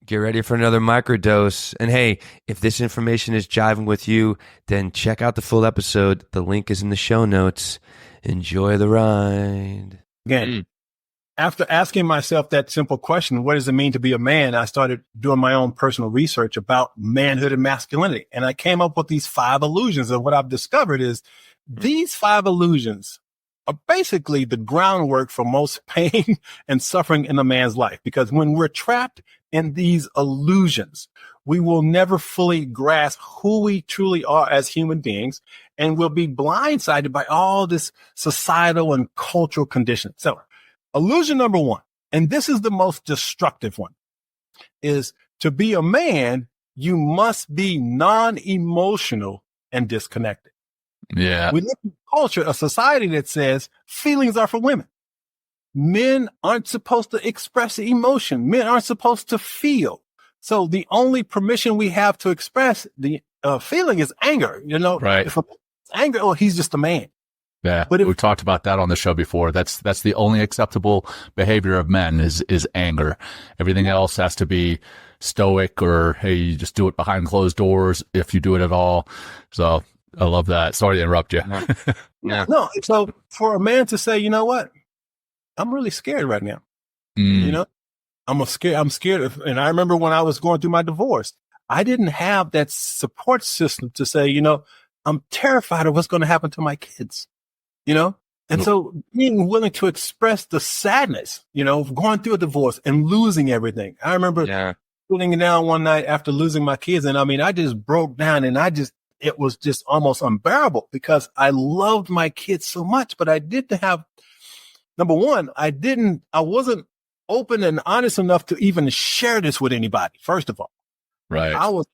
Get ready for another microdose. And hey, if this information is jiving with you, then check out the full episode. The link is in the show notes. Enjoy the ride. Again, after asking myself that simple question, what does it mean to be a man? I started doing my own personal research about manhood and masculinity. And I came up with these 5 illusions. And what I've discovered is these 5 illusions are basically the groundwork for most pain and suffering in a man's life. Because when we're trapped in these illusions, we will never fully grasp who we truly are as human beings, and we'll be blindsided by all this societal and cultural conditions. So illusion number 1, and this is the most destructive one, is to be a man, you must be non-emotional and disconnected. Yeah. We live in a culture, a society that says feelings are for women. Men aren't supposed to express emotion. Men aren't supposed to feel. So the only permission we have to express the feeling is anger. You know, right. If anger, oh, he's just a man. Yeah. But we've talked about that on the show before. That's the only acceptable behavior of men is anger. Everything else has to be stoic, or, hey, you just do it behind closed doors if you do it at all. So I love that. Sorry to interrupt you. Yeah. No. So for a man to say, you know what? I'm really scared right now. You know, I'm scared of, and I remember when I was going through my divorce, I didn't have that support system to say, you know, I'm terrified of what's going to happen to my kids, you know? And so being willing to express the sadness, you know, of going through a divorce and losing everything. I remember sitting down one night after losing my kids. And I mean, I just broke down, and it was just almost unbearable because I loved my kids so much, but I didn't have, number one, I wasn't open and honest enough to even share this with anybody. First of all, right. I was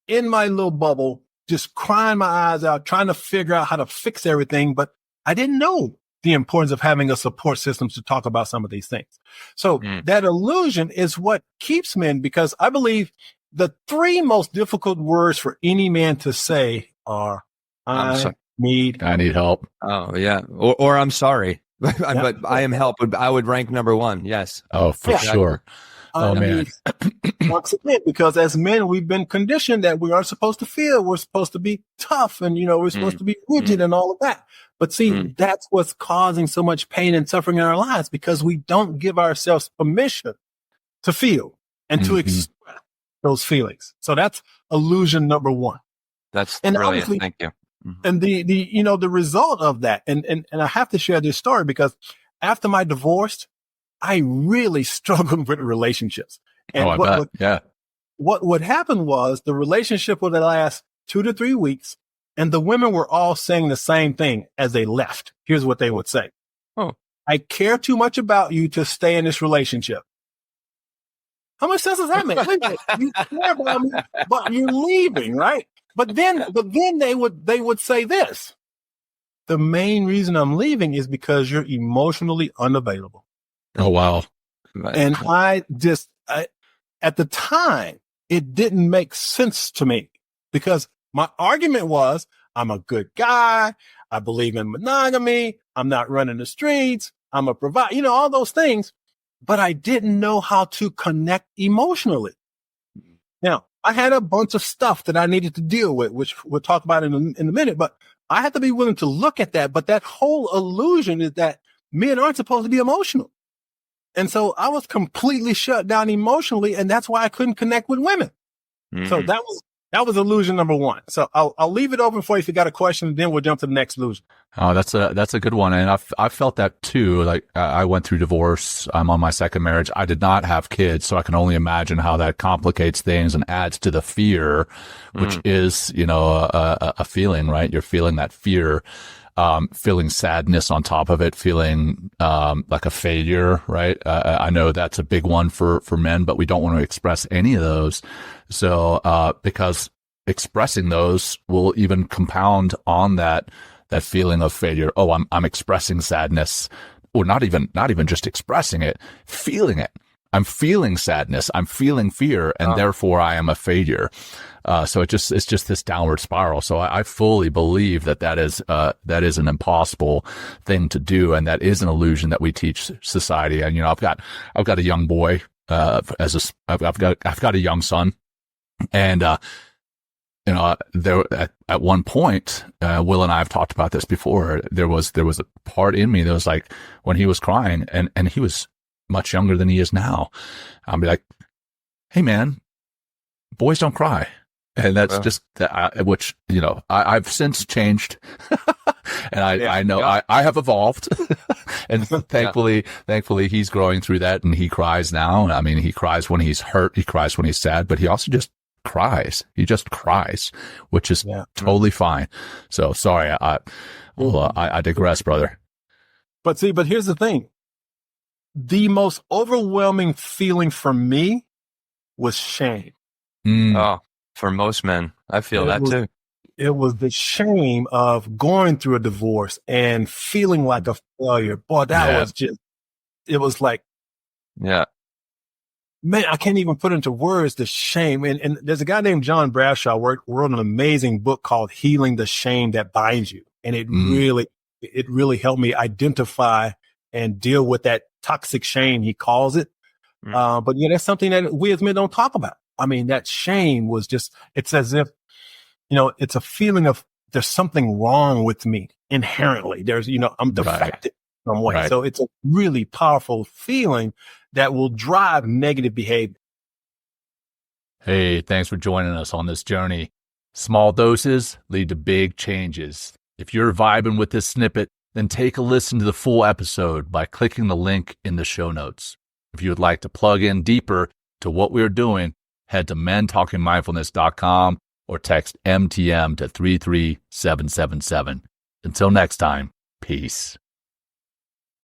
in my little bubble, just crying my eyes out, trying to figure out how to fix everything. But I didn't know the importance of having a support system to talk about some of these things. So that illusion is what keeps men, because I believe the 3 most difficult words for any man to say are, I need help. Oh, yeah. Or I'm sorry. But I am help. I would rank number 1. Yes. Oh, for sure. Oh, man. Once again, because as men, we've been conditioned that we aren't supposed to feel. We're supposed to be tough, and, you know, we're supposed to be rigid and all of that. But see, that's what's causing so much pain and suffering in our lives, because we don't give ourselves permission to feel and to express those feelings. So that's illusion number 1. That's brilliant. Thank you. And the result of that, and I have to share this story because after my divorce, I really struggled with relationships. And what happened was the relationship would last 2 to 3 weeks, and the women were all saying the same thing as they left. Here's what they would say. Oh, I care too much about you to stay in this relationship. How much sense does that make? You care about me, but you're leaving, right? But then they would say this: the main reason I'm leaving is because you're emotionally unavailable. Oh, wow. And at the time, it didn't make sense to me, because my argument was, I'm a good guy. I believe in monogamy. I'm not running the streets. I'm a provider, you know, all those things. But I didn't know how to connect emotionally. Now, I had a bunch of stuff that I needed to deal with, which we'll talk about in a minute, but I had to be willing to look at that. But that whole illusion is that men aren't supposed to be emotional. And so I was completely shut down emotionally, and that's why I couldn't connect with women. So that was illusion number 1. So I'll leave it open for you if you got a question, and then we'll jump to the next illusion. Oh, that's a good one. And I felt that too. Like, I went through divorce. I'm on my second marriage. I did not have kids, so I can only imagine how that complicates things and adds to the fear, which is, you know, a feeling, right? You're feeling that fear, feeling sadness on top of it, feeling, like a failure, right? I know that's a big one for men, but we don't want to express any of those. So, because expressing those will even compound on that feeling of failure. Oh, I'm expressing sadness, or not even just expressing it, feeling it. I'm feeling sadness. I'm feeling fear, and therefore I am a failure. So it's just this downward spiral. So I fully believe that is an impossible thing to do. And that is an illusion that we teach society. And, you know, I've got a young boy, I've got a young son, and there at one point, Will and I have talked about this before. There was a part in me that was like, when he was crying, and he was much younger than he is now, I'll be like, "Hey man, boys don't cry." And that's just which, I've since changed and I know I have evolved and thankfully he's growing through that, and he cries now. I mean, he cries when he's hurt. He cries when he's sad, but he also just cries. He just cries, which is totally fine. So sorry. I digress, brother. But here's the thing. The most overwhelming feeling for me was shame. Oh, for most men, I feel that too. It was the shame of going through a divorce and feeling like a failure. Boy, that was just, it was like, man, I can't even put into words the shame. And there's a guy named John Bradshaw wrote an amazing book called Healing the Shame That Binds You. And it really helped me identify and deal with that toxic shame, he calls it. But that's something that we as men don't talk about. I mean, that shame was just, it's as if, it's a feeling of there's something wrong with me inherently. There's, I'm defective in some way. Right. So it's a really powerful feeling that will drive negative behavior. Hey, thanks for joining us on this journey. Small doses lead to big changes. If you're vibing with this snippet, then take a listen to the full episode by clicking the link in the show notes. If you would like to plug in deeper to what we're doing, head to mentalkingmindfulness.com or text MTM to 33777. Until next time, peace.